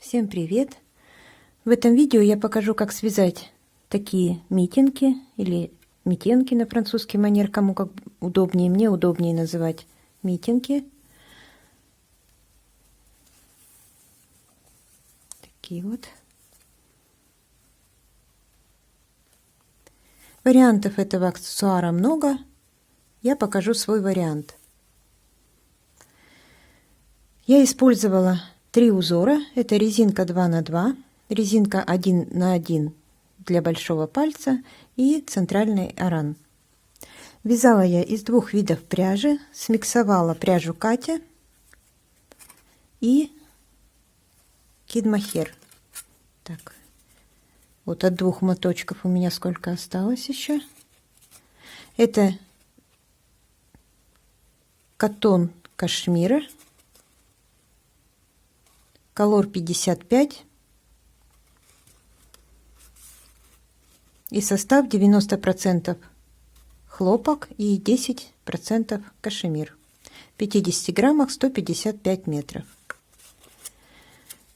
Всем привет! В этом видео я покажу, как связать такие митинги или митенки на французский манер, кому как удобнее. Мне удобнее называть митинги. Такие вот. Вариантов этого аксессуара много. Я покажу свой вариант. Я использовала 3 узора. Это резинка 2 на 2, резинка 1 на 1 для большого пальца и центральный аран. Вязала я из 2 видов пряжи. Смиксовала пряжу Катя и Кид-Мохер. Так, вот от 2 моточков у меня сколько осталось еще. Это катон кашмира, колор 55 и состав 90% хлопок и 10% кашемир. В 50 граммах 155 метров.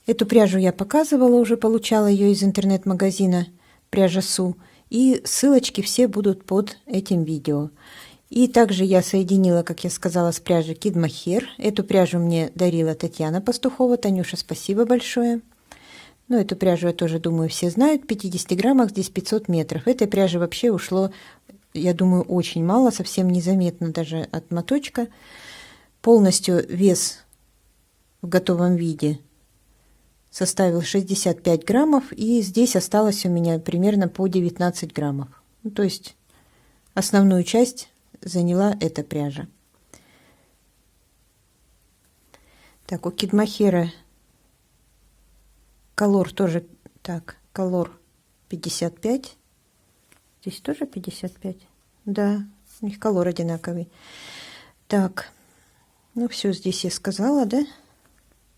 Эту пряжу я показывала, уже получала ее из интернет-магазина Пряжа Су, и ссылочки все будут под этим видео. И также я соединила, как я сказала, с пряжей Кид-Мохер. Эту пряжу мне дарила Татьяна Пастухова. Танюша, спасибо большое. Ну, эту пряжу, я тоже думаю, все знают. В 50 граммах здесь 500 метров. Этой пряжи вообще ушло, я думаю, очень мало, совсем незаметно даже от моточка. Полностью вес в готовом виде составил 65 граммов. И здесь осталось у меня примерно по 19 граммов. Ну, то есть основную часть заняла эта пряжа. Так, у Кид-Мохера колор тоже, так, колор 55. Здесь тоже 55? Да, у них колор одинаковый. Так, ну все, здесь я сказала, да?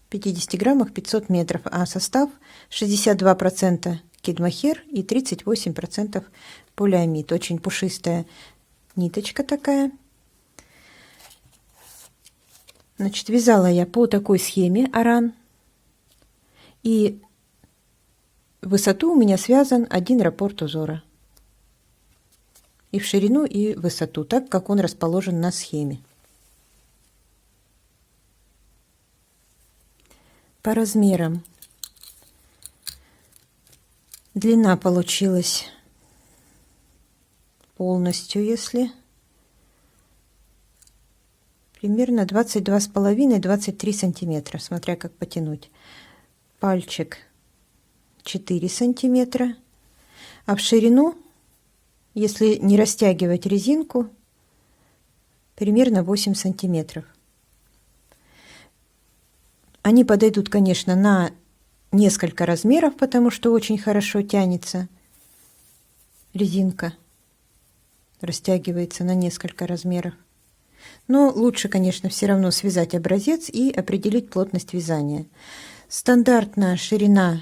В 50 граммах 500 метров, а состав 62% Кид-Мохер и 38% полиамид. Очень пушистая ниточка такая. Значит, вязала я по такой схеме аран. И в высоту у меня связан один раппорт узора. И в ширину, и в высоту, так как он расположен на схеме. По размерам. Длина получилась полностью, если примерно 22,5-23 сантиметра, смотря как потянуть. Пальчик 4 сантиметра, а в ширину, если не растягивать резинку, примерно 8 сантиметров. Они подойдут, конечно, на несколько размеров, потому что очень хорошо тянется резинка. Растягивается на несколько размеров. Но лучше, конечно, все равно связать образец и определить плотность вязания. Стандартная ширина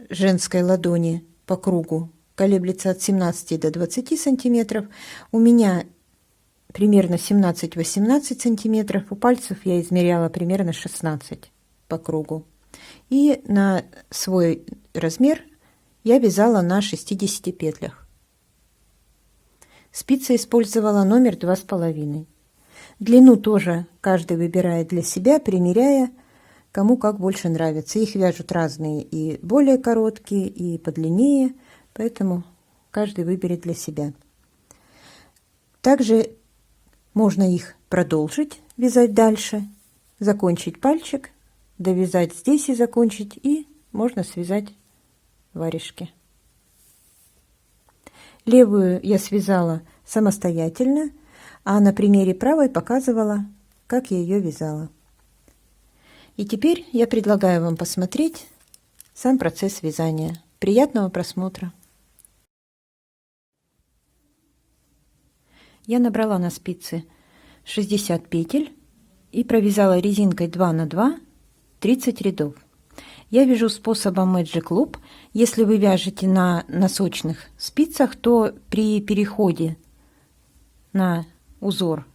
женской ладони по кругу колеблется от 17 до 20 сантиметров. У меня примерно 17-18 сантиметров. У пальцев я измеряла примерно 16 по кругу. И на свой размер я вязала на 60 петлях. Спицы использовала номер 2,5. Длину тоже каждый выбирает для себя, примеряя, кому как больше нравится. Их вяжут разные, и более короткие, и подлиннее, поэтому каждый выберет для себя. Также можно их продолжить вязать дальше, закончить пальчик, довязать здесь и закончить, и можно связать варежки. Левую я связала самостоятельно, а на примере правой показывала, как я ее вязала. И теперь я предлагаю вам посмотреть сам процесс вязания. Приятного просмотра! Я набрала на спицы 60 петель и провязала резинкой 2 на 2 30 рядов. Я вяжу способом Magic Loop. Если вы вяжете на носочных спицах, то при переходе на узор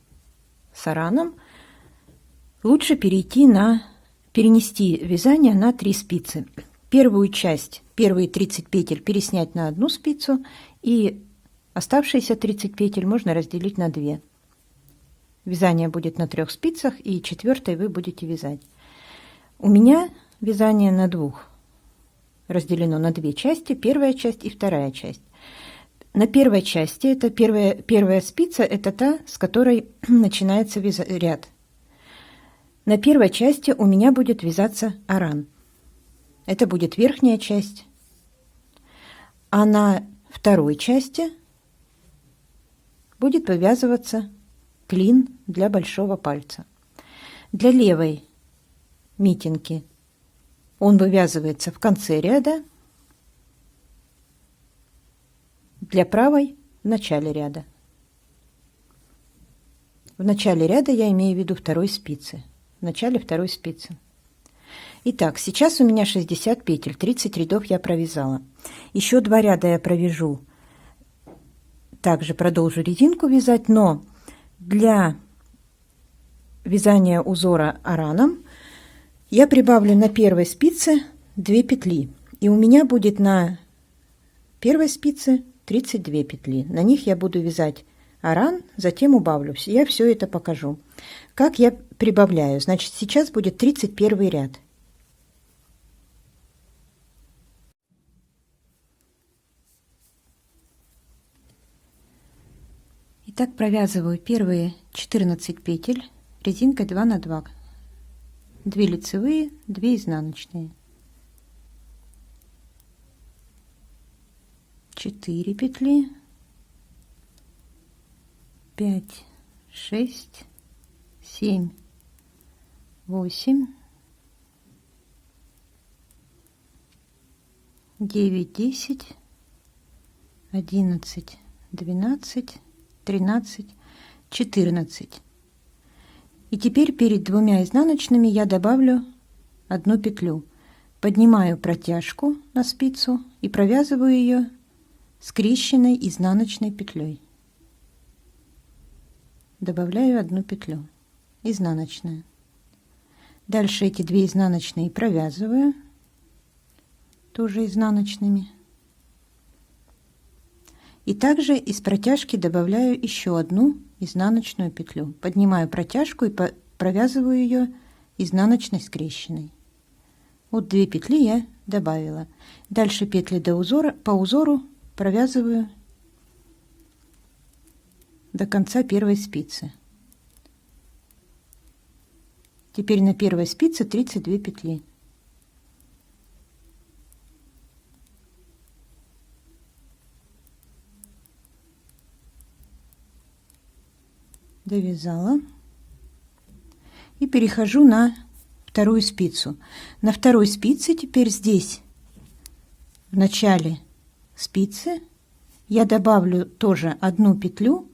с араном лучше перейти на перенести вязание на 3 спицы. Первую часть, первые 30 петель переснять на одну спицу, и оставшиеся 30 петель можно разделить на 2. Вязание будет на 3 спицах, и 4-й вы будете вязать. У меня вязание на 2 разделено на 2 части, первая часть и вторая часть. На первой части, это первая спица, это та, с которой начинается ряд. На первой части у меня будет вязаться аран. Это будет верхняя часть. А на второй части будет вывязываться клин для большого пальца. Для левой митинги он вывязывается в конце ряда, для правой в начале ряда. В начале ряда я имею в виду второй спицы. В начале второй спицы. Итак, сейчас у меня 60 петель, 30 рядов я провязала. Еще 2 ряда я провяжу. Также продолжу резинку вязать, но для вязания узора араном я прибавлю на первой спице 2 петли. И у меня будет на первой спице 32 петли. На них я буду вязать аран, затем убавлю. Я все это покажу. Как я прибавляю? Значит, сейчас будет 31 ряд. Итак, провязываю первые 14 петель резинкой 2 на 2. 2 лицевые, 2 изнаночные. 4 петли, 5, 6, 7, 8, 9, 10, 11, 12, 13, 14. И теперь перед 2 изнаночными я добавлю 1 петлю. Поднимаю протяжку на спицу и провязываю ее скрещенной изнаночной петлей. Добавляю 1 петлю изнаночная. Дальше эти 2 изнаночные провязываю тоже изнаночными. И также из протяжки добавляю еще 1 изнаночную петлю. Поднимаю протяжку и провязываю ее изнаночной скрещенной. Вот 2 петли я добавила. Дальше петли по узору провязываю до конца первой спицы. Теперь на первой спице 32 петли. Довязала и перехожу на вторую спицу. На второй спице теперь здесь в начале спицы я добавлю тоже 1 петлю,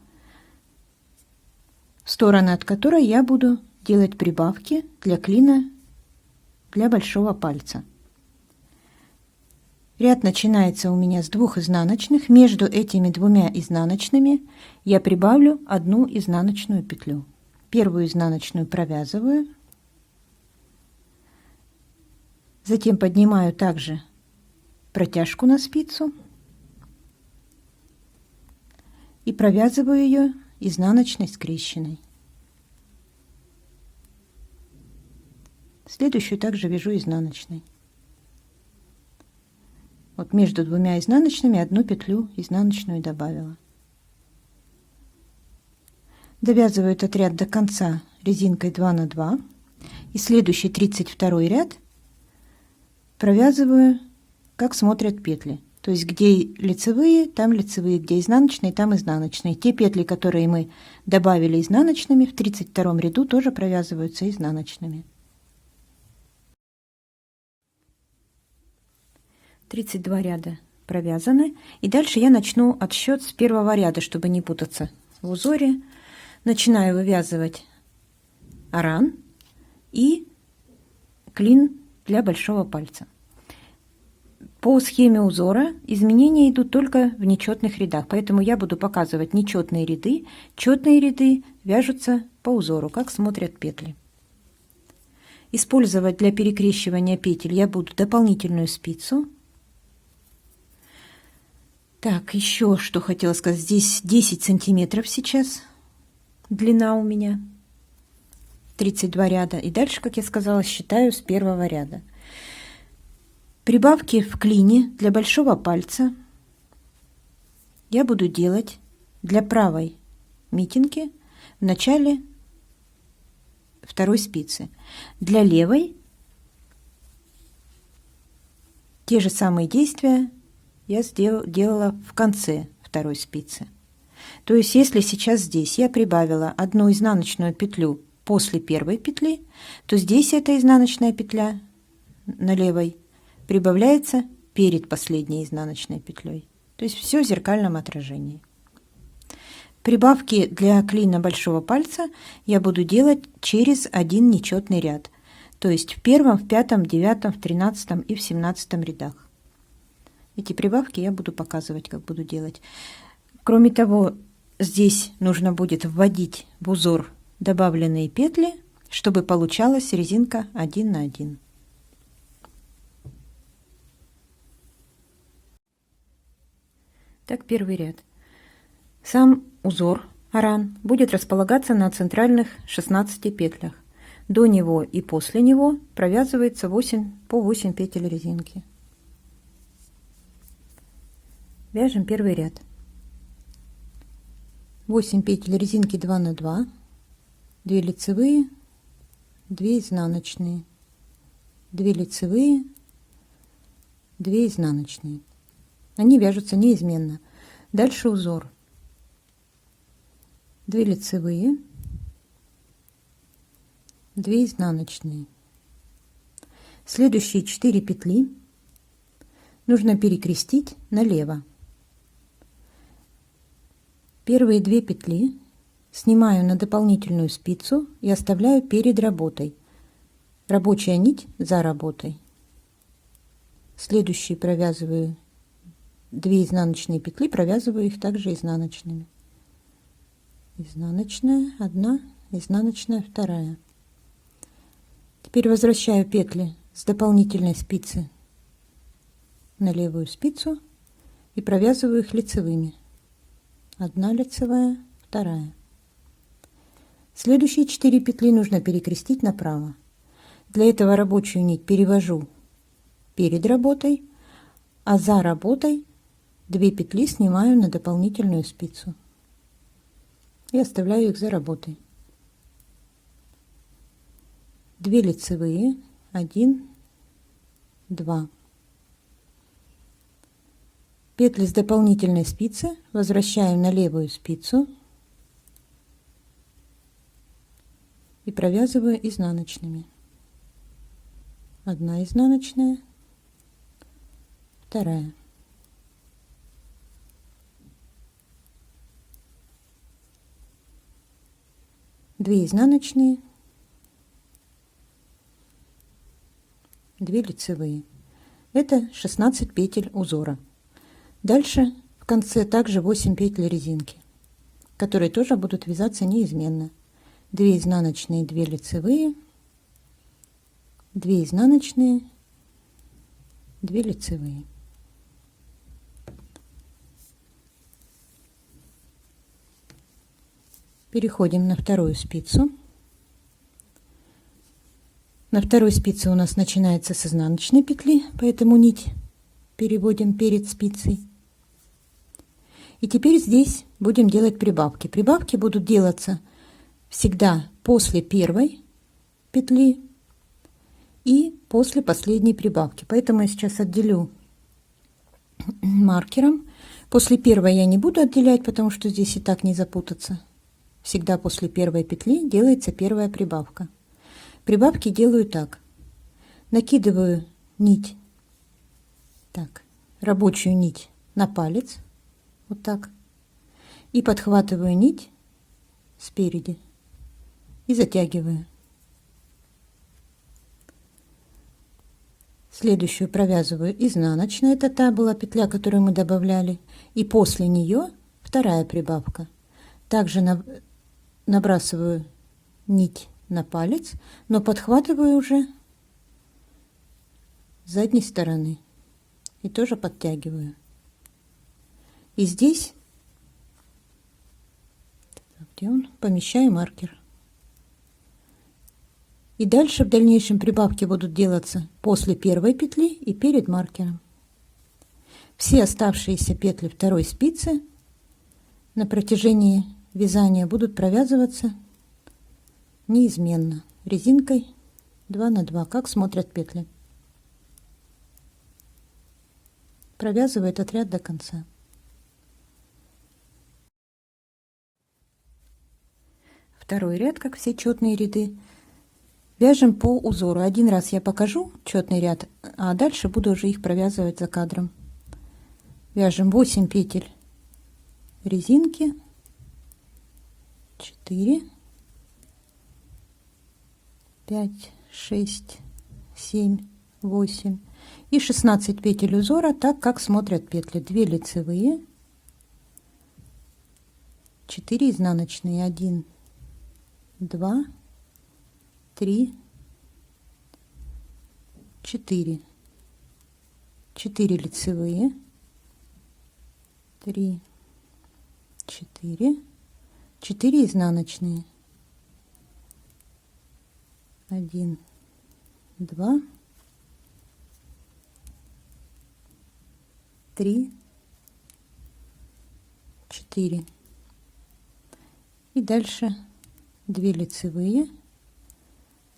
стороны от которой я буду делать прибавки для клина для большого пальца. Ряд начинается у меня с 2 изнаночных. Между этими 2 изнаночными я прибавлю 1 изнаночную петлю. Первую изнаночную провязываю, затем поднимаю также протяжку на спицу и провязываю ее изнаночной скрещенной. Следующую также вяжу изнаночной. Вот между 2 изнаночными 1 петлю изнаночную добавила. Довязываю этот ряд до конца резинкой 2 на 2. И следующий 32 ряд провязываю, как смотрят петли. То есть где лицевые, там лицевые, где изнаночные, там изнаночные. Те петли, которые мы добавили изнаночными, в 32 ряду тоже провязываются изнаночными. 32 ряда провязаны. И дальше я начну отсчет с первого ряда, чтобы не путаться в узоре. Начинаю вывязывать аран и клин для большого пальца. По схеме узора изменения идут только в нечетных рядах, поэтому я буду показывать нечетные ряды. Четные ряды вяжутся по узору, как смотрят петли. Использовать для перекрещивания петель я буду дополнительную спицу. Так, еще что хотела сказать. Здесь 10 сантиметров сейчас длина у меня. 32 ряда. И дальше, как я сказала, считаю с первого ряда. Прибавки в клине для большого пальца я буду делать для правой митинги в начале второй спицы. Для левой те же самые действия я делала в конце второй спицы. То есть, если сейчас здесь я прибавила одну изнаночную петлю после первой петли, то здесь эта изнаночная петля на левой прибавляется перед последней изнаночной петлей. То есть все в зеркальном отражении. Прибавки для клина большого пальца я буду делать через один нечетный ряд. То есть в первом, в пятом, в девятом, в 13 и в 17 рядах. Эти прибавки я буду показывать, как буду делать. Кроме того, здесь нужно будет вводить в узор добавленные петли, чтобы получалась резинка 1 на 1. Так, первый ряд. Сам узор аран будет располагаться на центральных 16 петлях. До него и после него провязывается по 8 петель резинки. Вяжем первый ряд. 8 петель резинки 2 на 2, 2 лицевые, 2 изнаночные, 2 лицевые, 2 изнаночные. Они вяжутся неизменно. Дальше узор. 2 лицевые, 2 изнаночные. Следующие 4 петли нужно перекрестить налево. Первые 2 петли снимаю на дополнительную спицу и оставляю перед работой. Рабочая нить за работой. Следующие провязываю 2 изнаночные петли, провязываю их также изнаночными. Изнаночная, 1, изнаночная, 2. Теперь возвращаю петли с дополнительной спицы на левую спицу и провязываю их лицевыми. 1 лицевая, 2. Следующие 4 петли нужно перекрестить направо. Для этого рабочую нить перевожу перед работой, а за работой 2 петли снимаю на дополнительную спицу и оставляю их за работой. 2 лицевые, 1, 2. Петли с дополнительной спицы возвращаем на левую спицу и провязываю изнаночными. 1 изнаночная, 2. Две изнаночные, 2 лицевые. Это 16 петель узора. Дальше в конце также 8 петель резинки, которые тоже будут вязаться неизменно. 2 изнаночные, 2 лицевые, 2 изнаночные, 2 лицевые. Переходим на вторую спицу. На второй спице у нас начинается с изнаночной петли, поэтому нить переводим перед спицей. И теперь здесь будем делать прибавки. Прибавки будут делаться всегда после первой петли и после последней прибавки. Поэтому я сейчас отделю маркером. После первой я не буду отделять, потому что здесь и так не запутаться. Всегда после первой петли делается первая прибавка. Прибавки делаю так. Накидываю нить, так, рабочую нить на палец, вот так, и подхватываю нить спереди и затягиваю. Следующую провязываю изнаночной, это та была петля, которую мы добавляли, и после нее вторая прибавка. Также набрасываю нить на палец, но подхватываю уже с задней стороны и тоже подтягиваю. И здесь, где он, помещаю маркер. И дальше в дальнейшем прибавки будут делаться после первой петли и перед маркером. Все оставшиеся петли второй спицы на протяжении вязания будут провязываться неизменно резинкой 2 на 2, как смотрят петли. Провязываю этот ряд до конца. Второй ряд, как все четные ряды, вяжем по узору. Один раз я покажу четный ряд, а дальше буду уже их провязывать за кадром. Вяжем 8 петель резинки, 4, 5, 6, 7, 8 и 16 петель узора, так как смотрят петли. 2 лицевые, 4 изнаночные, 1, 2, 3, 4, 4 лицевые, 3, 4, 4 изнаночные, 1, 2, 3, 4. И дальше 2 лицевые,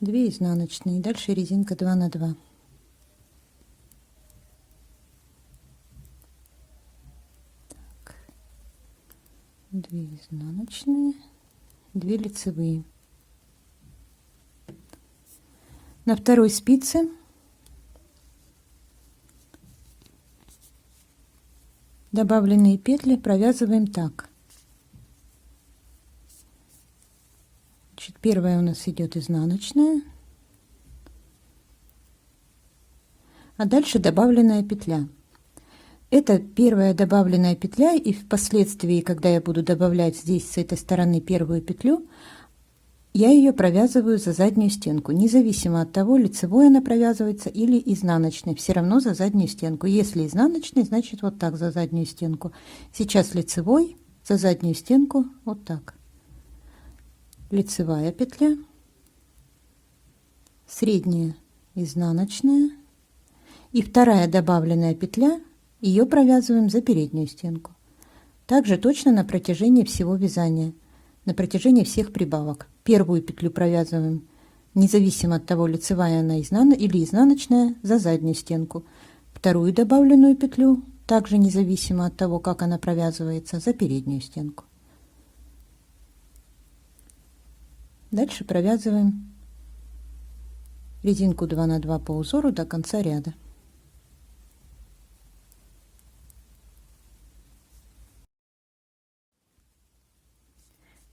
2 изнаночные, дальше резинка 2 на 2. Так. 2 изнаночные, 2 лицевые. На второй спице добавленные петли провязываем так. Значит, первая у нас идет изнаночная, а дальше добавленная петля. Это первая добавленная петля, и впоследствии, когда я буду добавлять здесь с этой стороны первую петлю, я ее провязываю за заднюю стенку, независимо от того, лицевой она провязывается или изнаночной, все равно за заднюю стенку. Если изнаночный, значит вот так за заднюю стенку. Сейчас лицевой за заднюю стенку вот так. Лицевая петля, средняя изнаночная и вторая добавленная петля, ее провязываем за переднюю стенку. Также точно на протяжении всего вязания, на протяжении всех прибавок. Первую петлю провязываем независимо от того, лицевая она или изнаночная, за заднюю стенку. Вторую добавленную петлю также независимо от того, как она провязывается, за переднюю стенку. Дальше провязываем резинку 2 на 2 по узору до конца ряда.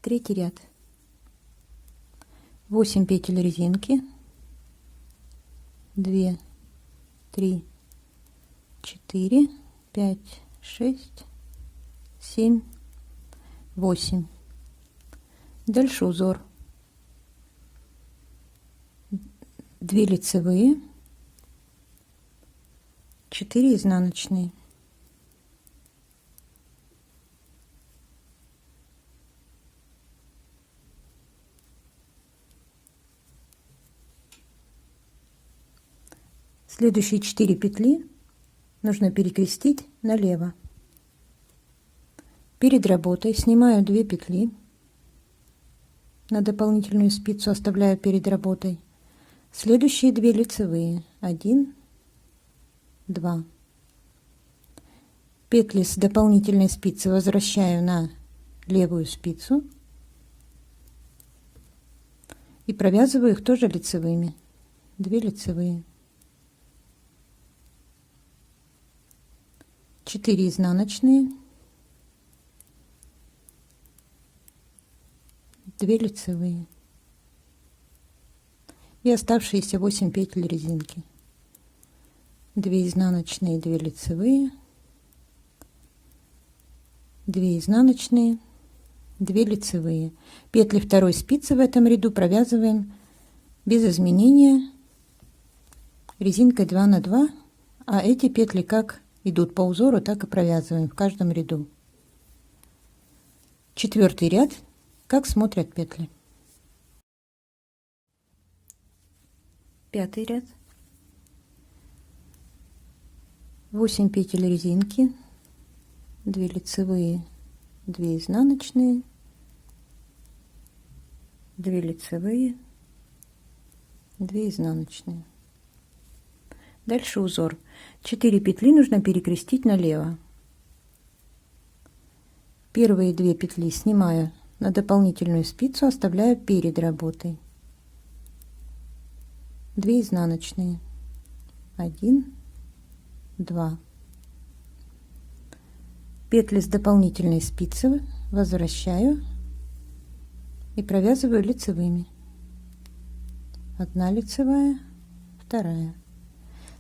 Третий ряд. 8 петель резинки, 2, 3, 4, 5, 6, 7, 8. Дальше узор. 2 лицевые, 4 изнаночные. Следующие 4 петли нужно перекрестить налево. Перед работой снимаю 2 петли, на дополнительную спицу оставляю перед работой. Следующие 2 лицевые, 1, 2. Петли с дополнительной спицы возвращаю на левую спицу и провязываю их тоже лицевыми. 2 лицевые, 4 изнаночные, 2 лицевые и оставшиеся 8 петель резинки. 2 изнаночные, 2 лицевые, 2 изнаночные, 2 лицевые. Петли второй спицы в этом ряду провязываем без изменения резинкой 2 на 2, а эти петли как идут по узору, так и провязываем в каждом ряду. 4-й ряд, как смотрят петли. 5-й ряд. 8 петель резинки, 2 лицевые, 2 изнаночные, 2 лицевые, 2 изнаночные. Дальше узор. 4 петли нужно перекрестить налево. Первые 2 петли снимаю на дополнительную спицу, оставляю перед работой. 2 изнаночные, 1, 2. Петли с дополнительной спицы возвращаю и провязываю лицевыми. 1 лицевая, 2.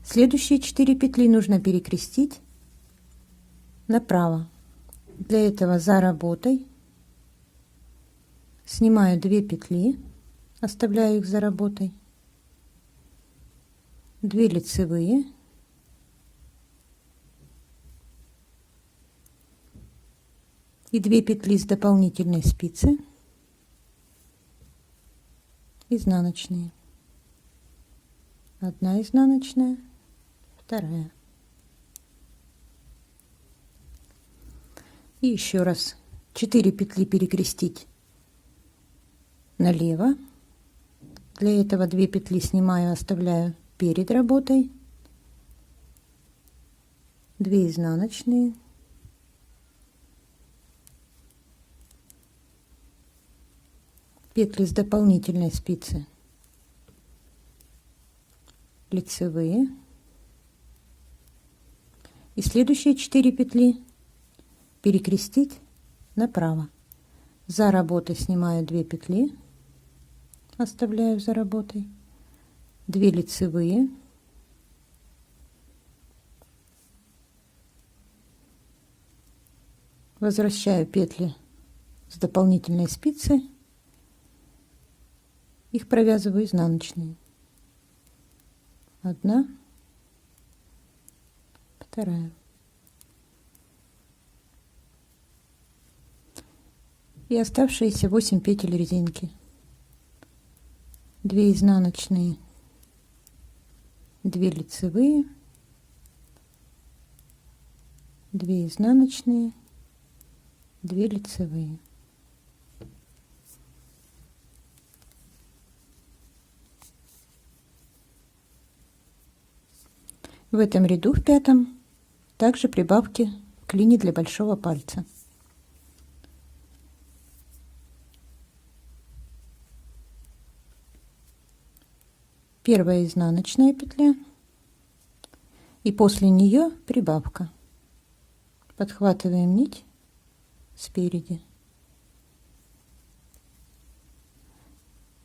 Следующие 4 петли нужно перекрестить направо. Для этого за работой снимаю 2 петли, оставляю их за работой, 2 лицевые, и 2 петли с дополнительной спицы, изнаночные. 1 изнаночная, 2. И еще раз 4 петли перекрестить налево. Для этого 2 петли снимаю, оставляю перед работой, 2 изнаночные, петли с дополнительной спицы, лицевые, и следующие 4 петли перекрестить направо. За работой снимаю 2 петли, оставляю за работой, 2 лицевые, возвращаю петли с дополнительной спицы, их провязываю изнаночные. 1, 2. И оставшиеся 8 петель резинки. 2 изнаночные, 2 лицевые, 2 изнаночные, 2 лицевые. В этом ряду, в 5-м, также прибавки к линии для большого пальца. Первая изнаночная петля, и после нее прибавка. Подхватываем нить спереди.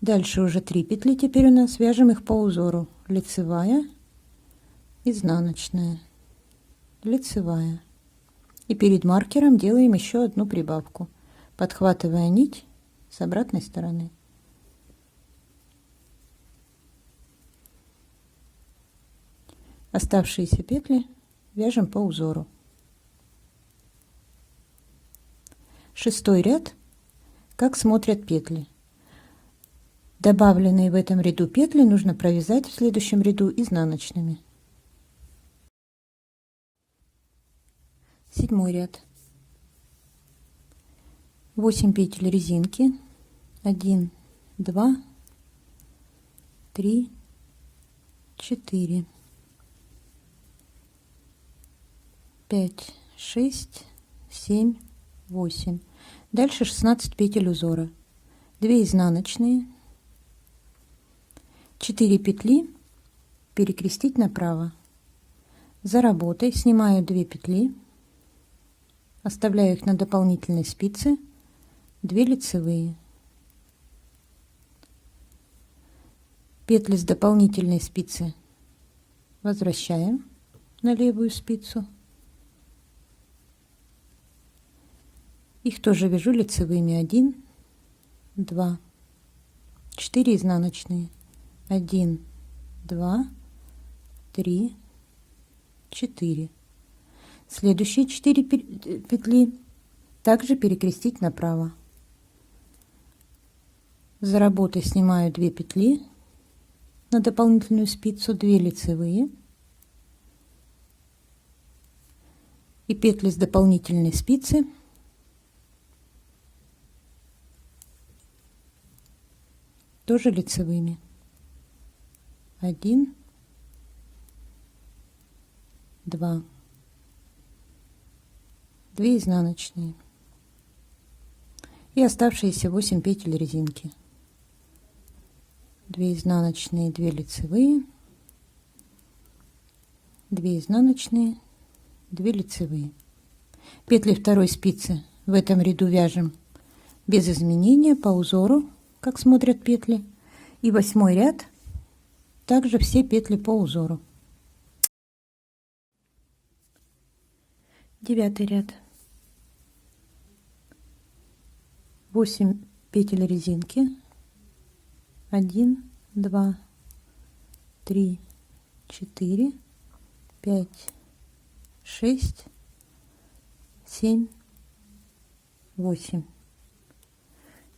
Дальше уже 3 петли теперь у нас, вяжем их по узору. Лицевая, изнаночная, лицевая. И перед маркером делаем еще одну прибавку, подхватывая нить с обратной стороны. Оставшиеся петли вяжем по узору. 6-й ряд. Как смотрят петли. Добавленные в этом ряду петли нужно провязать в следующем ряду изнаночными. 7-й ряд. 8 петель резинки. 1, 2, 3, 4, 5, 6, 7, 8. Дальше 16 петель узора. 2 изнаночные, 4 петли перекрестить направо. За работой снимаю 2 петли, оставляю их на дополнительной спице, 2 лицевые. Петли с дополнительной спицы возвращаем на левую спицу Их тоже вяжу лицевыми. 1, 2, 4 изнаночные. 1, 2, 3, 4. Следующие 4 петли также перекрестить направо. За работой снимаю 2 петли на дополнительную спицу, 2 лицевые и петли с дополнительной спицы тоже лицевыми. 1, 2, 2 изнаночные и оставшиеся 8 петель резинки. 2 изнаночные, 2 лицевые, 2 изнаночные, 2 лицевые. Петли второй спицы в этом ряду вяжем без изменения по узору, как смотрят петли, и 8 ряд также все петли по узору. 9 ряд. 8 петель резинки. 1, 2, 3, 4, 5, 6, 7, 8.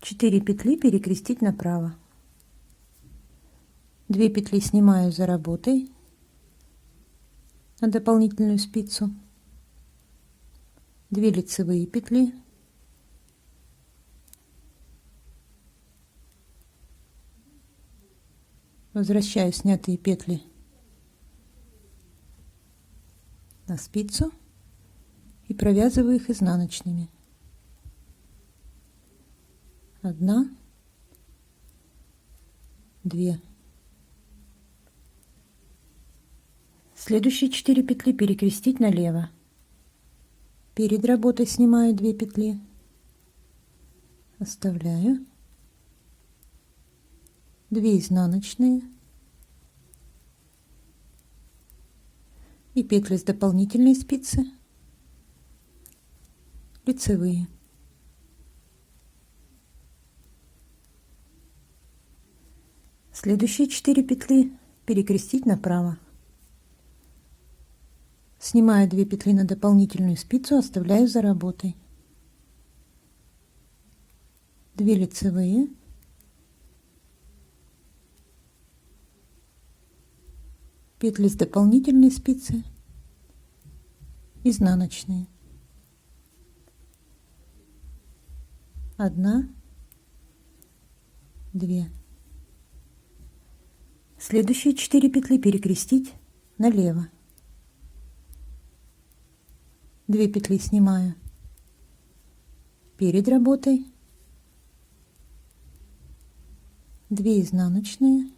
4 петли перекрестить направо. 2 петли снимаю за работой на дополнительную спицу. 2 лицевые петли. Возвращаю снятые петли на спицу и провязываю их изнаночными. 1, 2. Следующие 4 петли перекрестить налево. Перед работой снимаю 2 петли, оставляю 2 изнаночные и петли с дополнительной спицы лицевые. Следующие 4 петли перекрестить направо. Снимаю 2 петли на дополнительную спицу, оставляю за работой. 2 лицевые. Петли с дополнительной спицы, изнаночные. 1, 2. Следующие 4 петли перекрестить налево. 2 петли снимаю перед работой, 2 изнаночные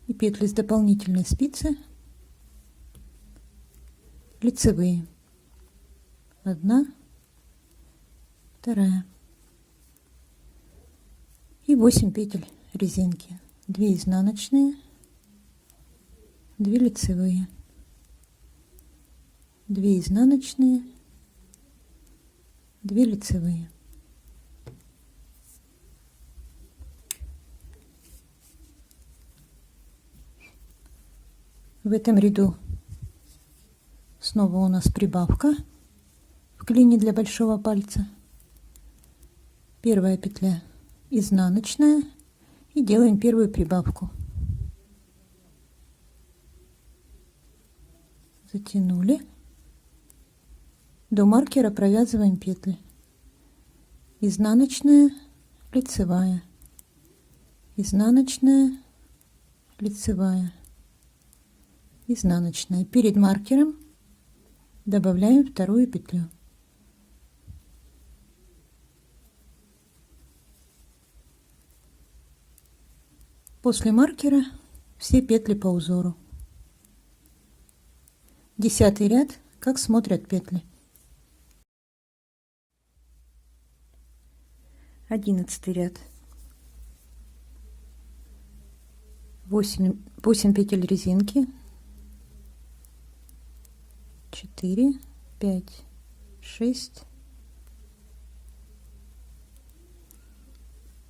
и петли с дополнительной спицы лицевые. 1, 2 и 8 петель резинки. 2 изнаночные, 2 лицевые, 2 изнаночные, 2 лицевые. В этом ряду снова у нас прибавка в клине для большого пальца. Первая петля изнаночная и делаем первую прибавку. Затянули. До маркера провязываем петли. Изнаночная, лицевая, изнаночная, лицевая, изнаночная. Перед маркером добавляем вторую петлю. После маркера все петли по узору. 10 ряд, как смотрят петли. 11 ряд. 8 петель резинки, 4, 5, 6,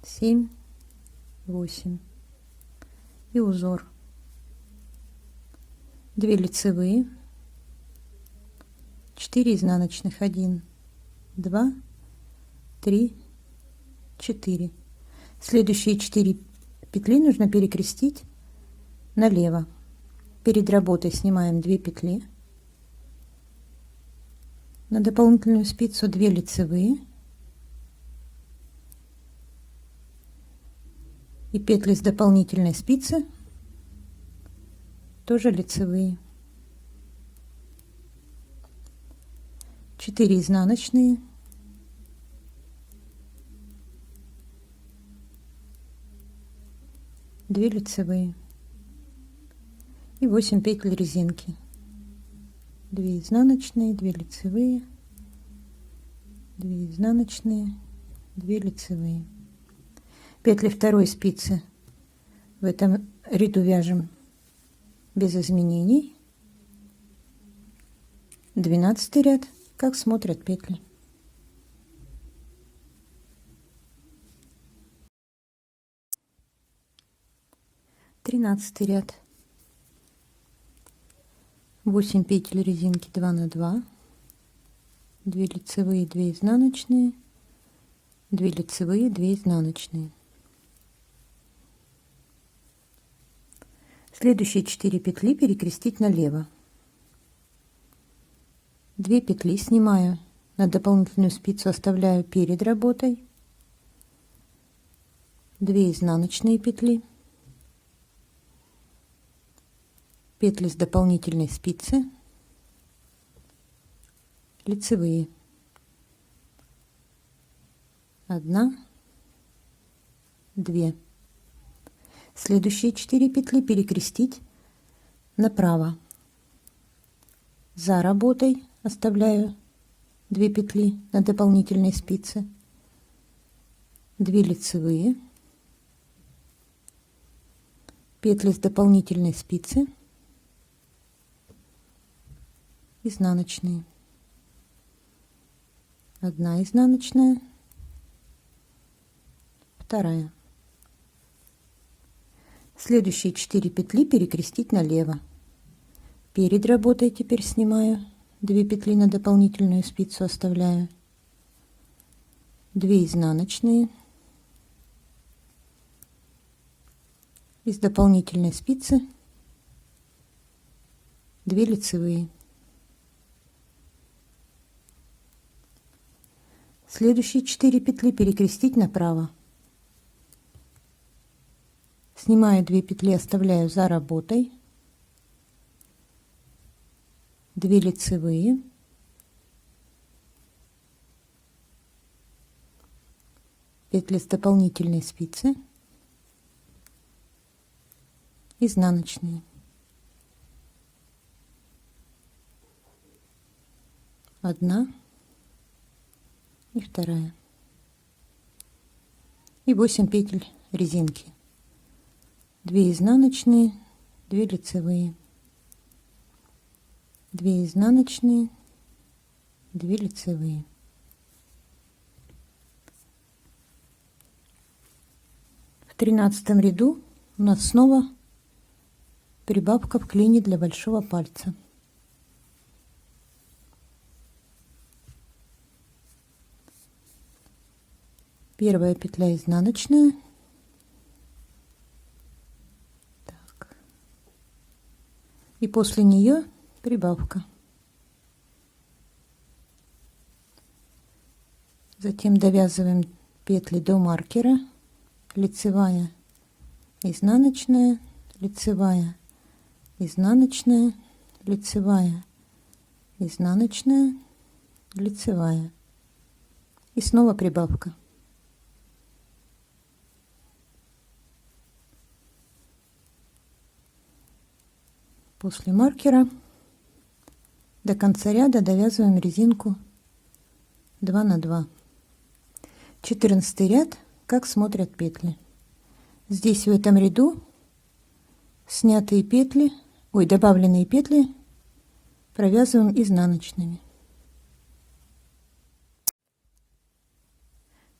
7, 8. И узор. 2 лицевые, 4 изнаночных, 1, 2, 3, 4. Следующие 4 петли нужно перекрестить налево. Перед работой снимаем 2 петли. На дополнительную спицу 2 лицевые. И петли с дополнительной спицы тоже лицевые. 4 изнаночные. 2 лицевые. И 8 петель резинки. 2 изнаночные, 2 лицевые, 2 изнаночные, 2 лицевые. Петли второй спицы в этом ряду вяжем без изменений. 12 ряд, как смотрят петли. Тринадцатый ряд. 8 петель резинки 2 на 2, 2 лицевые, 2 изнаночные, 2 лицевые, 2 изнаночные. Следующие 4 петли перекрестить налево. 2 петли снимаю, на дополнительную спицу оставляю перед работой, 2 изнаночные петли, петли с дополнительной спицы, лицевые, 1, 2. Следующие 4 петли перекрестить направо. За работой оставляю 2 петли на дополнительной спице, 2 лицевые, петли с дополнительной спицы, изнаночные, 1 изнаночная, 2. Следующие 4 петли перекрестить налево. Перед работой теперь снимаю 2 петли на дополнительную спицу, оставляю 2 изнаночные, из дополнительной спицы 2 лицевые. Следующие 4 петли перекрестить направо. Снимаю 2 петли, оставляю за работой, 2 лицевые, петли с дополнительной спицы, изнаночные, 1 и 2, и 8 петель резинки. 2 изнаночные, 2 лицевые, 2 изнаночные, 2 лицевые. В 13 ряду у нас снова прибавка в клине для большого пальца. Первая петля изнаночная. И после нее прибавка. Затем довязываем петли до маркера, лицевая, изнаночная, лицевая, изнаночная, лицевая, изнаночная, лицевая. И снова прибавка. После маркера до конца ряда довязываем резинку 2 на 2. 14 ряд, как смотрят петли. Здесь в этом ряду снятые петли, добавленные петли провязываем изнаночными.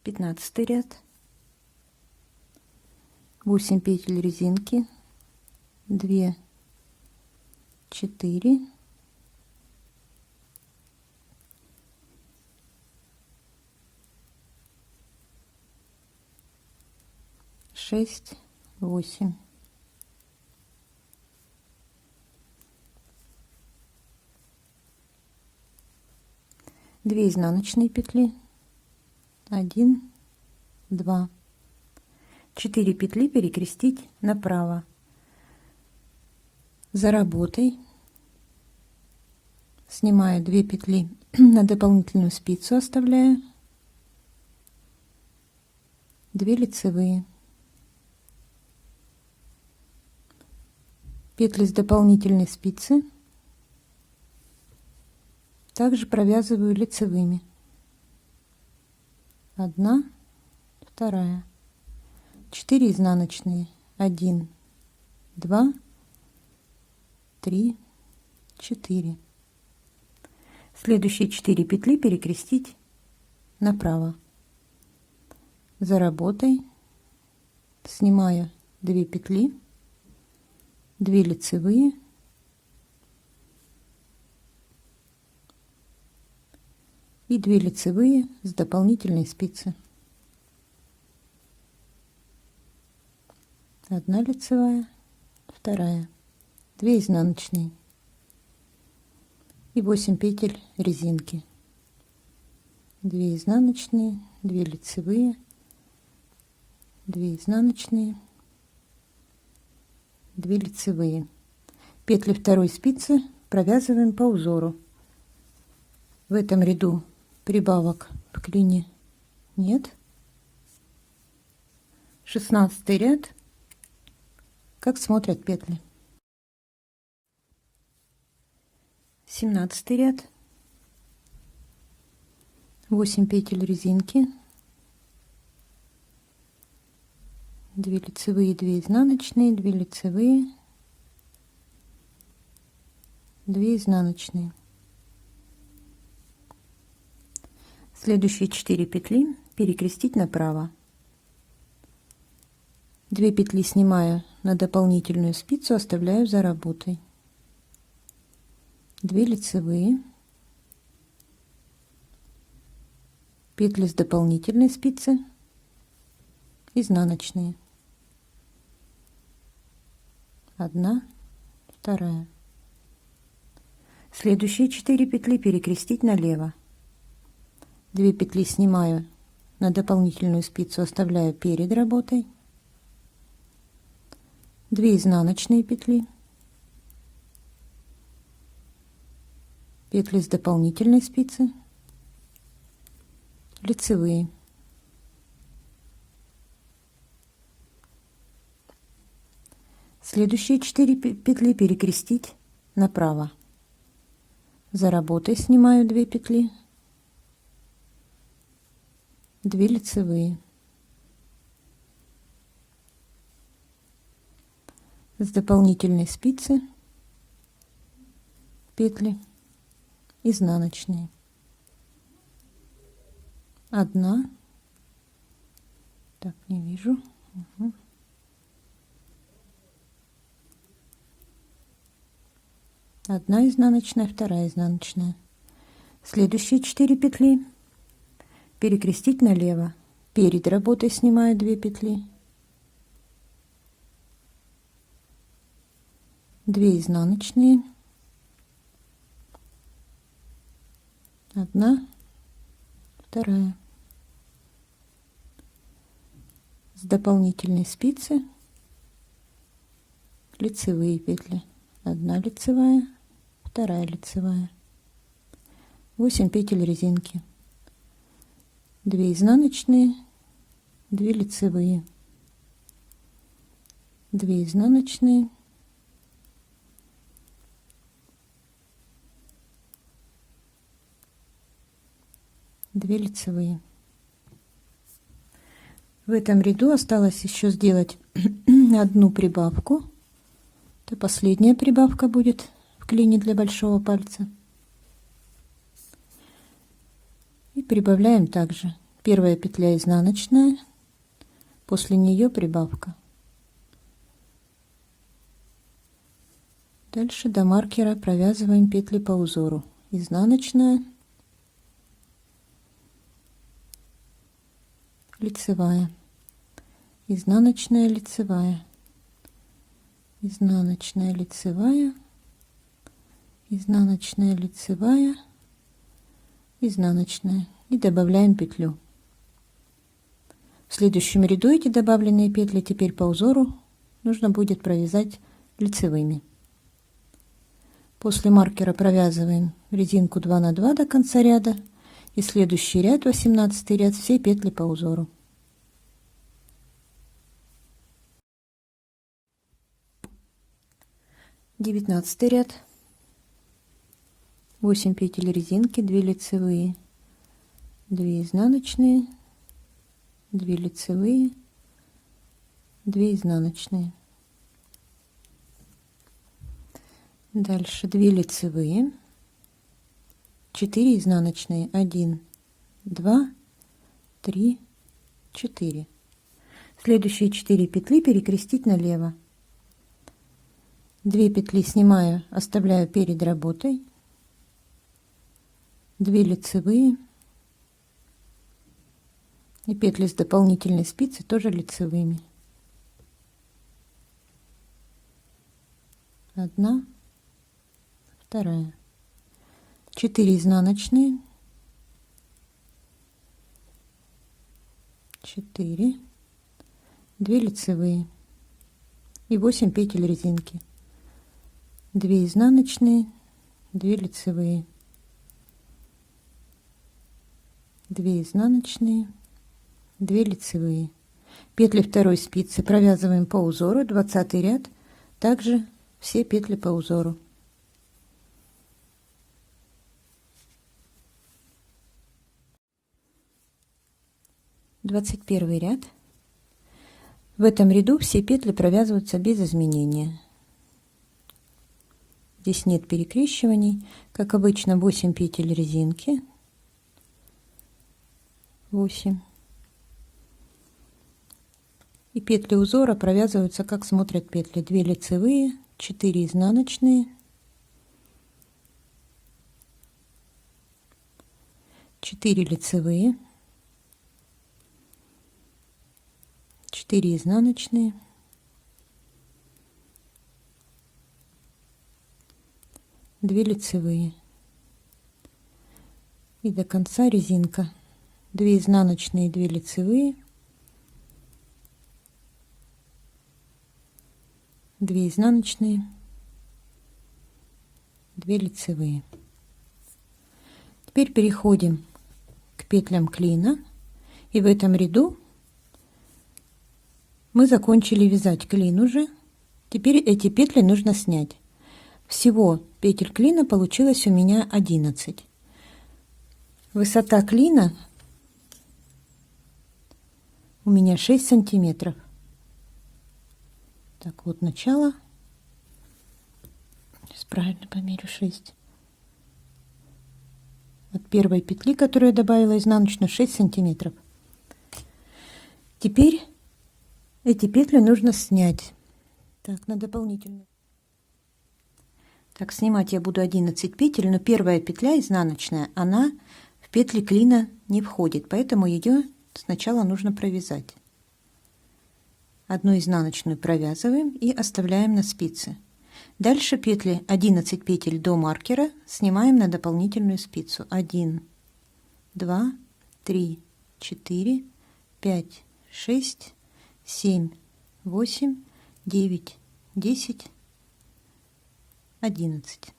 15 ряд, 8 петель резинки, 2, 4, 6, 8. Две изнаночные петли, 1, 2, 4 петли перекрестить направо. За работой снимаю 2 петли на дополнительную спицу, оставляю 2 лицевые, петли с дополнительной спицы также провязываю лицевыми. 1, 2, 4 изнаночные, 1, 2, 3, 4. Следующие 4 петли перекрестить направо. За работой снимаю 2 петли, 2 лицевые, и 2 лицевые с дополнительной спицы. 1 лицевая, 2, 2 изнаночные и 8 петель резинки. 2 изнаночные, 2 лицевые, 2 изнаночные, 2 лицевые. Петли второй спицы провязываем по узору. В этом ряду прибавок в клине нет. 16 ряд. Как смотрят петли. 17 ряд. 8 петель резинки, 2 лицевые, 2 изнаночные, 2 лицевые, 2 изнаночные. Следующие 4 петли перекрестить направо. 2 петли снимаю на дополнительную спицу, оставляю за работой. 2 лицевые, петли с дополнительной спицы, изнаночные. 1, 2. Следующие 4 петли перекрестить налево. 2 петли снимаю на дополнительную спицу, оставляю перед работой. 2 изнаночные петли, петли с дополнительной спицы, лицевые. Следующие 4 петли перекрестить направо. За работой снимаю 2 петли, 2 лицевые. С дополнительной спицы петли изнаночные. 1, так, не вижу. Угу. 1 изнаночная, 2 изнаночная. Следующие 4 петли перекрестить налево. Перед работой снимаю 2 петли, 2 изнаночные, 1, 2. С дополнительной спицы лицевые петли. 1 лицевая, 2 лицевая. 8 петель резинки. 2 изнаночные, 2 лицевые. 2 изнаночные, 2 лицевые. В этом ряду осталось еще сделать одну прибавку. Это последняя прибавка будет в клине для большого пальца. И прибавляем также. Первая петля изнаночная, после нее прибавка. Дальше до маркера провязываем петли по узору. Изнаночная, лицевая, изнаночная, лицевая, изнаночная, лицевая, изнаночная, лицевая, изнаночная. И добавляем петлю. В следующем ряду эти добавленные петли теперь по узору нужно будет провязать лицевыми. После маркера провязываем резинку 2 на 2 до конца ряда, и следующий ряд, 18 ряд, все петли по узору. Девятнадцатый ряд. 8 петель резинки, 2 лицевые, 2 изнаночные, 2 лицевые, 2 изнаночные. Дальше 2 лицевые, 4 изнаночные, 1, 2, 3, 4. Следующие 4 петли перекрестить налево. 2 петли снимаю, оставляю перед работой, 2 лицевые, и петли с дополнительной спицы тоже лицевыми. 1, 2, 4 изнаночные, 4, 2 лицевые и 8 петель резинки, 2 изнаночные, 2 лицевые, 2 изнаночные, 2 лицевые. Петли второй спицы провязываем по узору, 20 ряд, также все петли по узору. Двадцать первый ряд. В этом ряду все петли провязываются без изменения. Здесь нет перекрещиваний. Как обычно, 8 петель резинки. 8. И петли узора провязываются, как смотрят петли. 2 лицевые, 4 изнаночные, 4 лицевые, 4 изнаночные, 2 лицевые. И до конца резинка. 2 изнаночные, 2 лицевые, 2 изнаночные, 2 лицевые. Теперь переходим к петлям клина, и в этом ряду мы закончили вязать клин уже. Теперь эти петли нужно снять. Всего петель клина получилось у меня 11. Высота клина у меня 6 сантиметров. Так, вот начало. Сейчас правильно померю 6. От первой петли, которую я добавила изнаночную, 6 сантиметров. Теперь эти петли нужно снять. Так, на дополнительную. Так, снимать я буду 11 петель, но первая петля изнаночная, она в петли клина не входит, поэтому ее сначала нужно провязать. Одну изнаночную провязываем и оставляем на спице. Дальше петли 11 петель до маркера снимаем на дополнительную спицу. 1, 2, 3, 4, 5, 6, 7, 8, 9, 10, 11.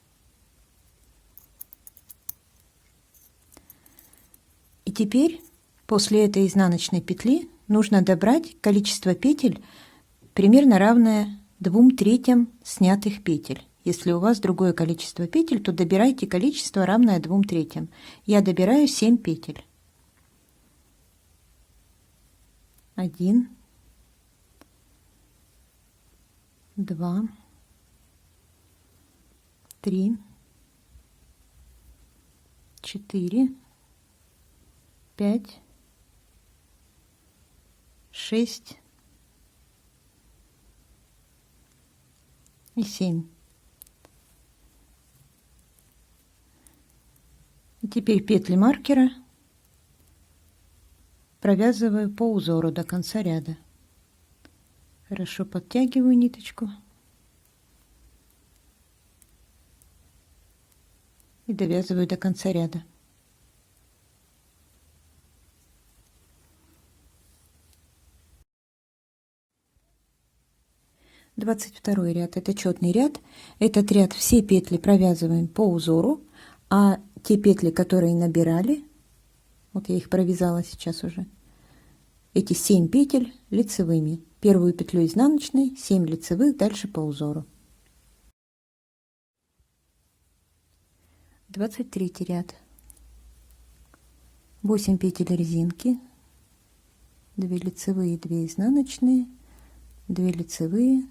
И теперь после этой изнаночной петли нужно добрать количество петель примерно равное 2/3 снятых петель. Если у вас другое количество петель, то добирайте количество равное 2/3. Я добираю 7 петель. 1, 2, 3, 4, 5, 6 и 7. И теперь петли маркера провязываю по узору до конца ряда. Хорошо подтягиваю ниточку и довязываю до конца ряда. Двадцать второй ряд — это четный ряд. Этот ряд все петли провязываем по узору, а те петли, которые набирали, вот я их провязала сейчас уже, эти 7 петель лицевыми. Первую петлю изнаночной, 7 лицевых, дальше по узору. 23 ряд. 8 петель резинки, 2 лицевые, 2 изнаночные, 2 лицевые,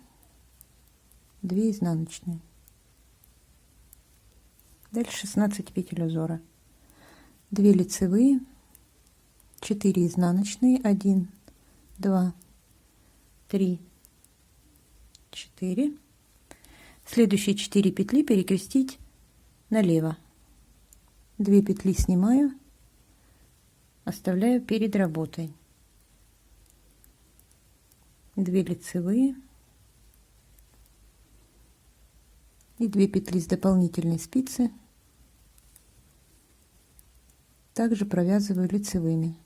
2 изнаночные. Дальше 16 петель узора. 2 лицевые, 4 изнаночные, 1, 2, 3, 4. Следующие 4 петли перекрестить налево. 2 петли снимаю, оставляю перед работой. 2 лицевые и 2 петли с дополнительной спицы также провязываю лицевыми.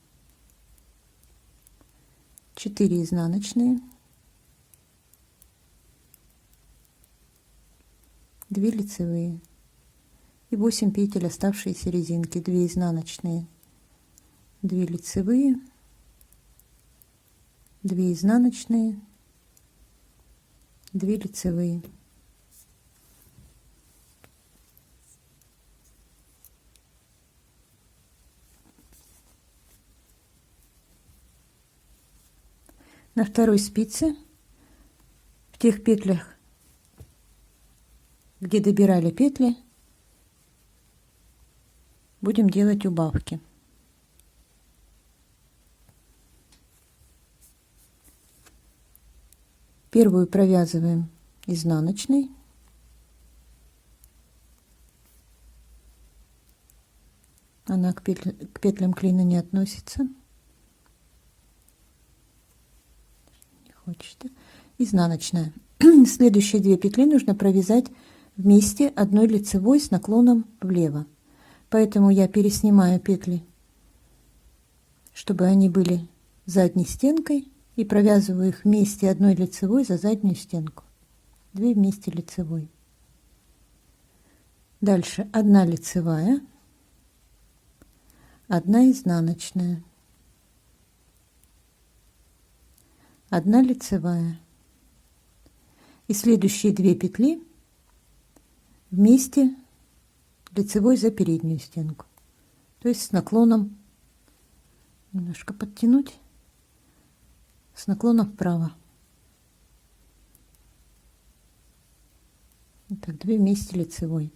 4 изнаночные, 2 лицевые и 8 петель оставшиеся резинки, 2 изнаночные, 2 лицевые, 2 изнаночные, 2 лицевые. На второй спице, в тех петлях, где добирали петли, будем делать убавки. Первую провязываем изнаночной, она к петлям клина не относится. Изнаночная. Следующие 2 петли нужно провязать вместе одной лицевой с наклоном влево. Поэтому я переснимаю петли, чтобы они были задней стенкой, и провязываю их вместе одной лицевой за заднюю стенку. 2 вместе лицевой. Дальше 1 лицевая, 1 изнаночная, 1 лицевая и следующие 2 петли вместе лицевой за переднюю стенку, то есть с наклоном, немножко подтянуть, с наклоном вправо. Так, 2 вместе лицевой,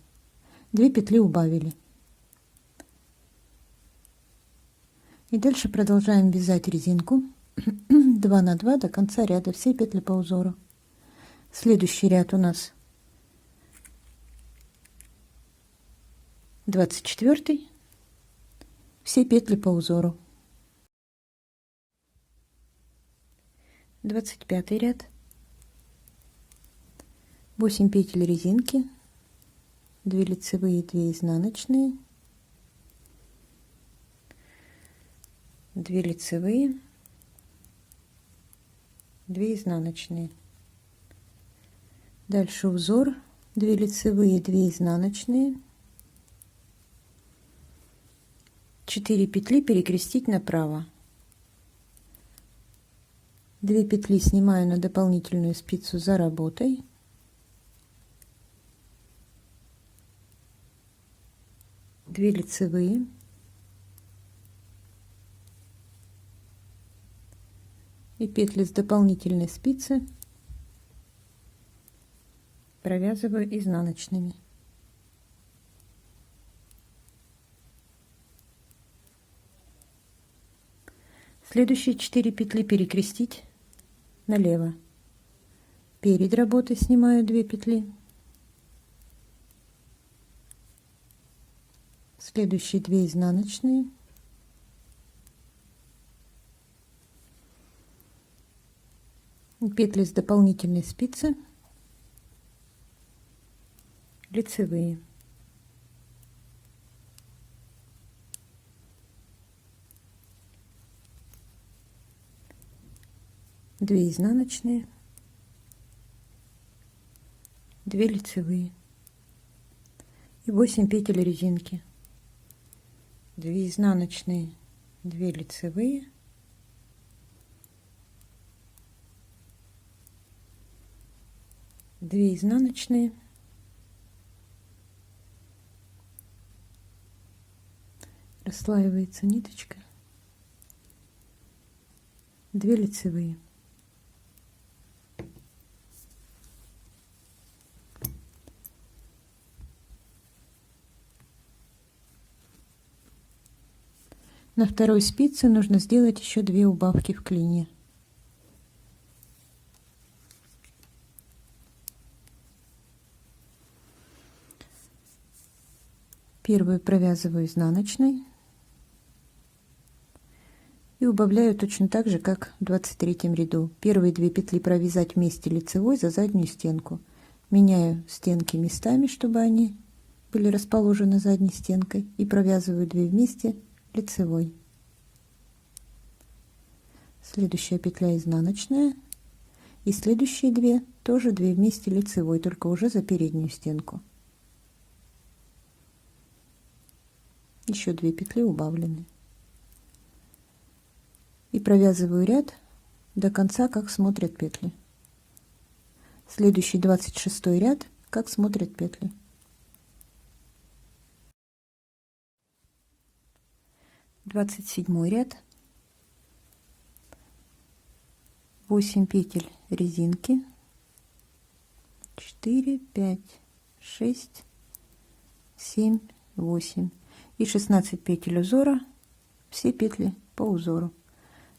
2 петли убавили. И дальше продолжаем вязать резинку 2 на 2 до конца ряда, все петли по узору. Следующий ряд у нас 24, все петли по узору. 25 ряд, 8 петель резинки, 2 лицевые, 2 изнаночные, 2 лицевые, 2 изнаночные. Дальше узор, 2 лицевые, 2 изнаночные, 4 петли перекрестить направо, 2 петли снимаю на дополнительную спицу за работой, 2 лицевые, и петли с дополнительной спицы провязываю изнаночными. Следующие 4 петли перекрестить налево. Перед работой снимаю 2 петли. Следующие 2 изнаночные. Петли с дополнительной спицы. Лицевые. Две изнаночные, 2 лицевые и 8 петель резинки. 2 изнаночные, 2 лицевые, 2 изнаночные, расслаивается ниточка, 2 лицевые. На второй спице нужно сделать еще 2 убавки в клине. Первую провязываю изнаночной и убавляю точно так же, как в 23 ряду. Первые 2 петли провязать вместе лицевой за заднюю стенку. Меняю стенки местами, чтобы они были расположены задней стенкой, и провязываю 2 вместе лицевой. Следующая петля изнаночная, и следующие 2 тоже 2 вместе лицевой, только уже за переднюю стенку. Еще 2 петли убавлены. И провязываю ряд до конца, как смотрят петли. Следующий 26 ряд, как смотрят петли. Двадцать 27 ряд. 8 петель резинки, 4, 5, 6, 7, 8 и 16 петель узора, все петли по узору.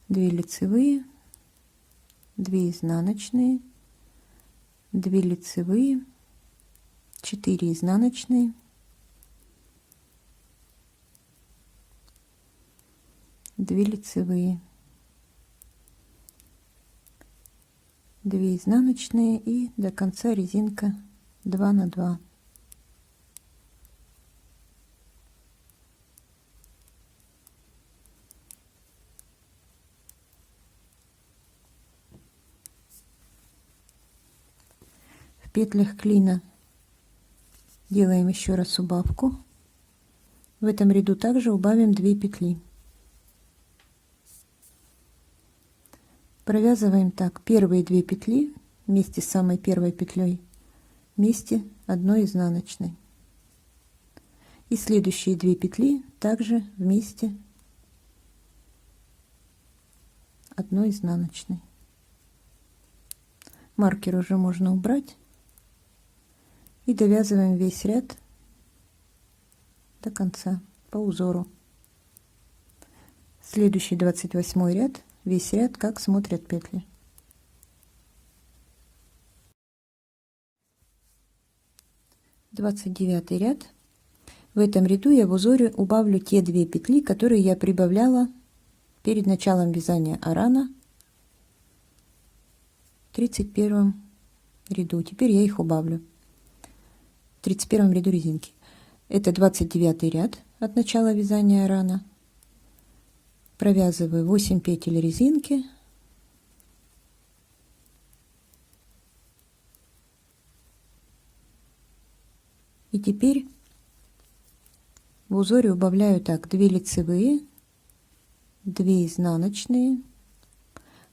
2 лицевые, 2 изнаночные, 2 лицевые, 4 изнаночные, 2 лицевые, 2 изнаночные и до конца резинка 2 на 2. В петлях клина делаем еще раз убавку. В этом ряду также убавим 2 петли. Провязываем так: первые 2 петли вместе с самой первой петлей вместе одной изнаночной, и следующие 2 петли также вместе одной изнаночной. Маркер уже можно убрать, и довязываем весь ряд до конца по узору. Следующий 28 ряд, весь ряд, как смотрят петли. Двадцать 29 ряд. В этом ряду я в узоре убавлю те 2 петли, которые я прибавляла перед началом вязания арана в 31 ряду. Теперь я их убавлю. В 31 ряду резинки. Это 29 ряд от начала вязания арана. Провязываю 8 петель резинки, и теперь в узоре убавляю так: 2 лицевые, 2 изнаночные,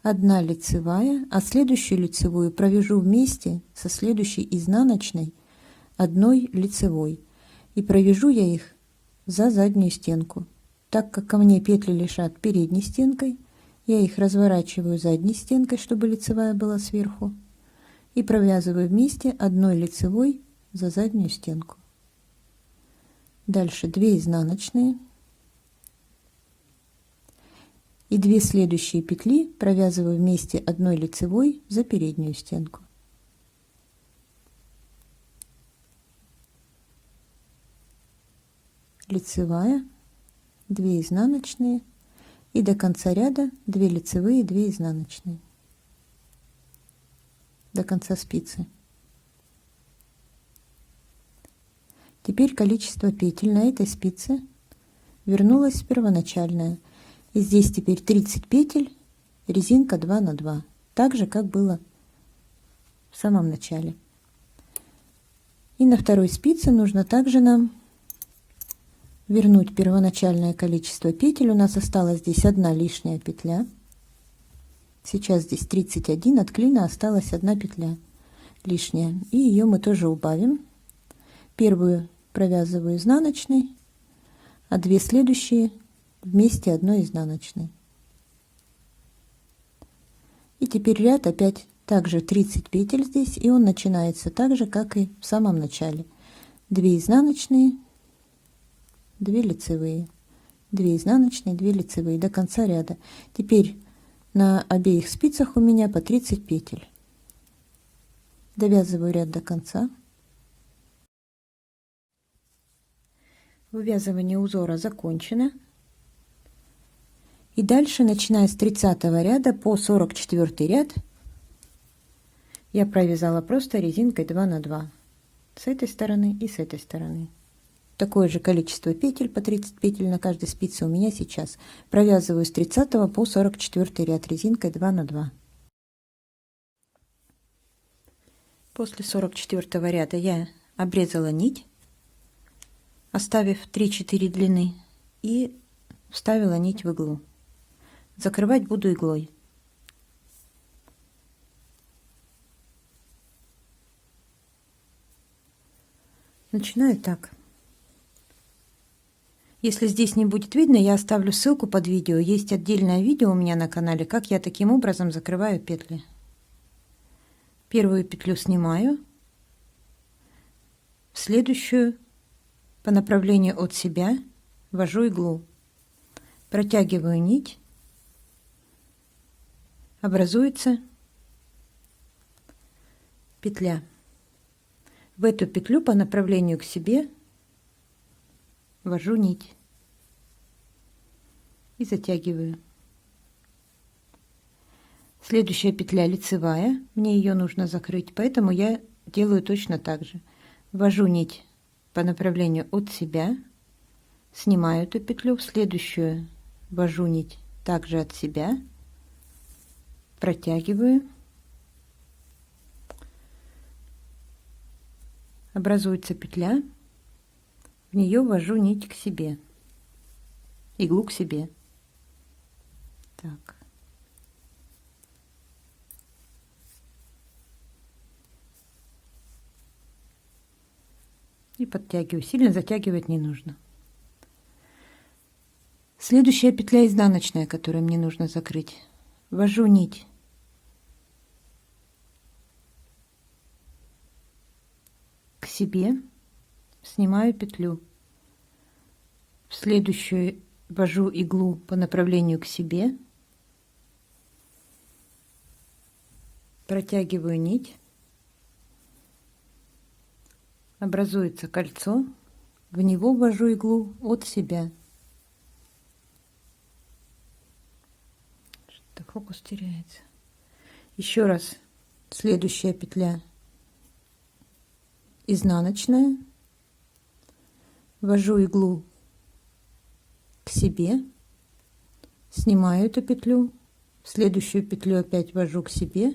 1 лицевая, а следующую лицевую провяжу вместе со следующей изнаночной 1 лицевой, и провяжу я их за заднюю стенку. Так как ко мне петли лежат передней стенкой, я их разворачиваю задней стенкой, чтобы лицевая была сверху, и провязываю вместе 1 лицевой за заднюю стенку. Дальше 2 изнаночные, И 2 следующие петли провязываю вместе одной лицевой за переднюю стенку. Лицевая, 2 изнаночные и до конца ряда 2 лицевые, 2 изнаночные. До конца спицы. Теперь количество петель на этой спице вернулось в первоначальное. И здесь теперь 30 петель, резинка 2 на 2. Так же, как было в самом начале. И на второй спице нужно также нам вернуть первоначальное количество петель. У нас осталась здесь одна лишняя петля. Сейчас здесь 31, от клина осталась одна петля лишняя. И ее мы тоже убавим. Первую провязываю изнаночной, а 2 следующие вместе одной изнаночной. И теперь ряд опять также 30 петель здесь, и он начинается так же, как и в самом начале. 2 изнаночные, 2 лицевые, 2 изнаночные, 2 лицевые до конца ряда. Теперь на обеих спицах у меня по 30 петель. Довязываю ряд до конца. Вывязывание узора закончено. И дальше, начиная с 30 ряда по 44 ряд, я провязала просто резинкой 2 на 2 с этой стороны и с этой стороны. Такое же количество петель, по 30 петель на каждой спице у меня сейчас. Провязываю с 30 по 44 ряд резинкой 2 на 2. После 44 ряда я обрезала нить, оставив 3-4 длины, и вставила нить в иглу. Закрывать буду иглой. Начинаю так. Если здесь не будет видно, я оставлю ссылку под видео. Есть отдельное видео у меня на канале, как я таким образом закрываю петли. Первую петлю снимаю, в следующую по направлению от себя ввожу иглу, протягиваю нить, образуется петля. В эту петлю по направлению к себе ввожу нить и затягиваю. Следующая петля лицевая, мне ее нужно закрыть, поэтому я делаю точно так же. Ввожу нить по направлению от себя, снимаю эту петлю, в следующую ввожу нить также от себя, протягиваю, образуется петля, в нее ввожу нить к себе, иглу к себе. Так. И подтягиваю. Сильно затягивать не нужно. Следующая петля изнаночная, которую мне нужно закрыть. Ввожу нить к себе, снимаю петлю. В следующую ввожу иглу по направлению к себе, протягиваю нить, образуется кольцо, в него ввожу иглу от себя. Что-то фокус теряется. Еще раз. Следующая петля изнаночная, ввожу иглу к себе, снимаю эту петлю, в следующую петлю опять ввожу к себе,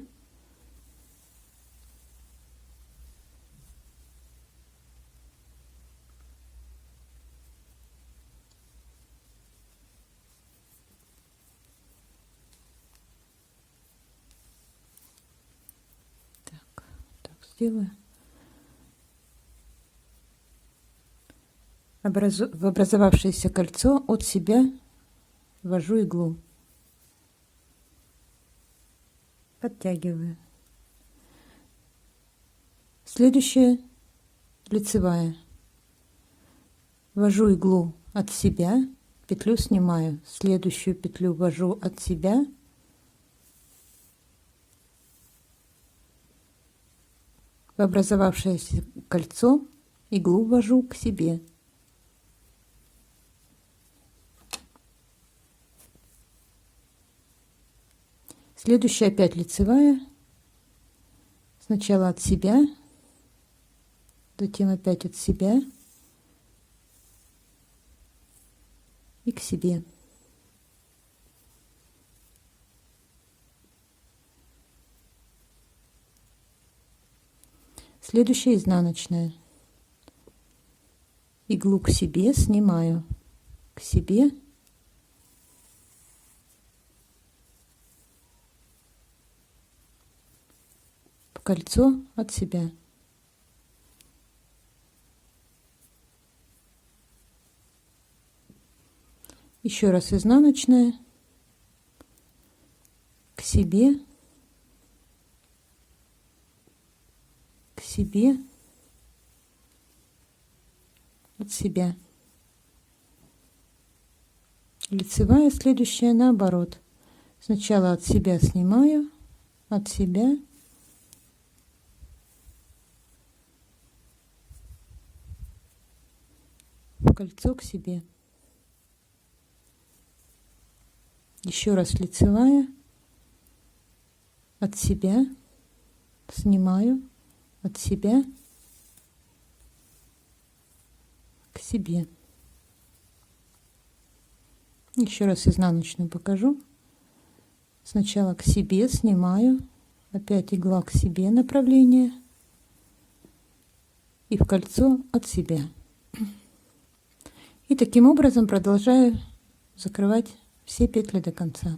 так сделаю. В образовавшееся кольцо от себя ввожу иглу, подтягиваю. Следующая лицевая, ввожу иглу от себя, петлю снимаю, следующую петлю ввожу от себя, в образовавшееся кольцо иглу ввожу к себе. Следующая опять лицевая, сначала от себя, затем опять от себя и к себе. Следующая изнаночная. Иглу к себе снимаю, к себе, в кольцо от себя. Еще раз изнаночная, к себе, к себе, от себя. Лицевая следующая наоборот. Сначала от себя снимаю, от себя, в кольцо к себе. Еще раз лицевая, от себя снимаю, от себя к себе. Еще раз изнаночную покажу. Сначала к себе снимаю, опять игла к себе направление и в кольцо от себя. И таким образом продолжаю закрывать все петли до конца.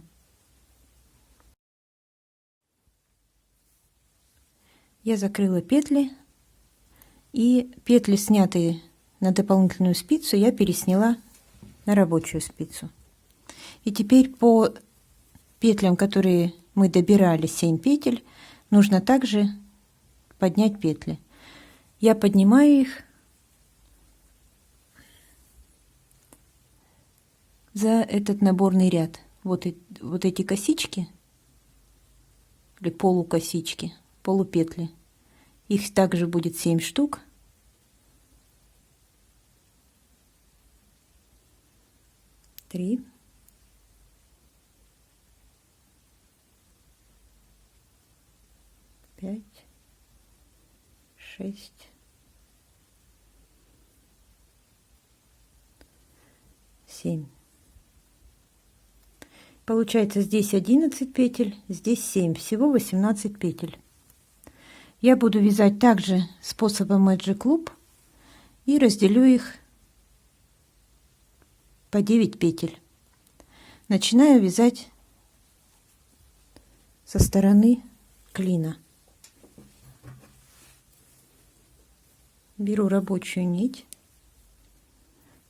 Я закрыла петли, и петли, снятые на дополнительную спицу, я пересняла на рабочую спицу. И теперь по петлям, которые мы добирали 7 петель, нужно также поднять петли. Я поднимаю их за этот наборный ряд. Вот эти косички или полукосички, полупетли. Их также будет 7 штук. Три. 5, 6, 7. Получается здесь 11 петель, здесь 7, всего 18 петель. Я буду вязать также способом Magic Loop и разделю их по 9 петель. Начинаю вязать со стороны клина. Беру рабочую нить.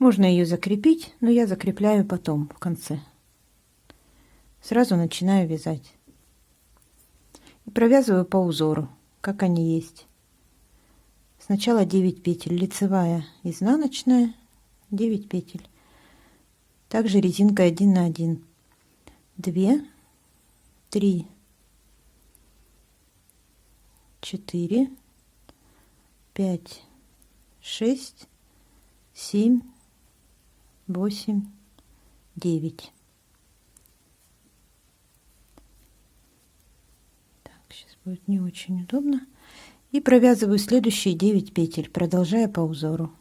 Можно ее закрепить, но я закрепляю потом, в конце. Сразу начинаю вязать. И провязываю по узору, как они есть. Сначала 9 петель, лицевая, изнаночная, 9 петель. Также резинкой 1 на 1. 2, 3, 4, 5, 6, 7, 8, 9. Так, сейчас будет не очень удобно. И провязываю следующие 9 петель, продолжая по узору.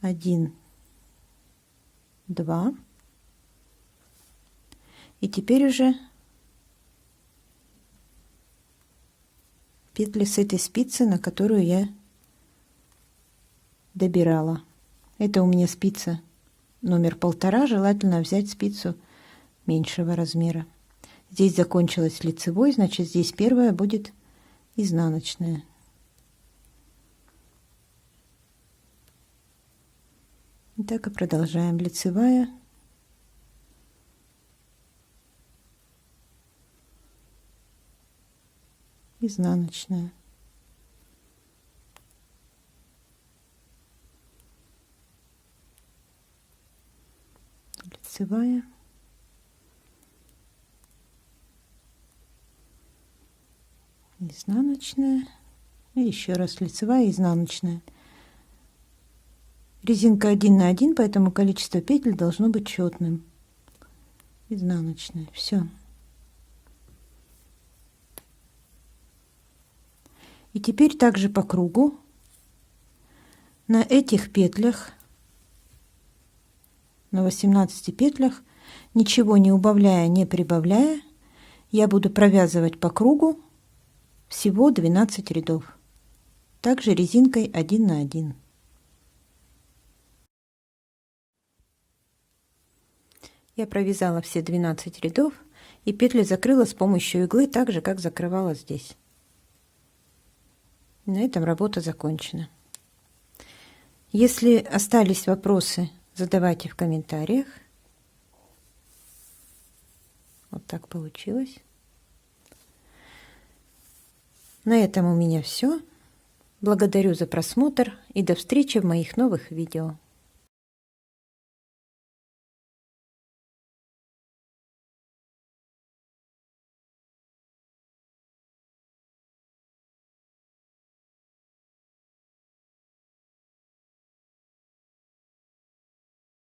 1, 2. И теперь уже петли с этой спицы, на которую я добирала. Это у меня спица номер 1,5. Желательно взять спицу меньшего размера. Здесь закончилась лицевой, значит здесь первая будет изнаночная. И так и продолжаем. Лицевая, изнаночная. лицевая. Изнаночная. И еще раз лицевая и изнаночная. Резинка 1 на 1, поэтому количество петель должно быть четным. Изнаночная. Все. И теперь также по кругу на этих петлях, на 18 петлях, ничего не убавляя, не прибавляя, я буду провязывать по кругу всего 12 рядов. Также резинкой 1 на 1. Я провязала все 12 рядов и петли закрыла с помощью иглы, так же как закрывала здесь. На этом работа закончена. Если остались вопросы, задавайте в комментариях. Вот так получилось. На этом у меня все. Благодарю за просмотр и до встречи в моих новых видео.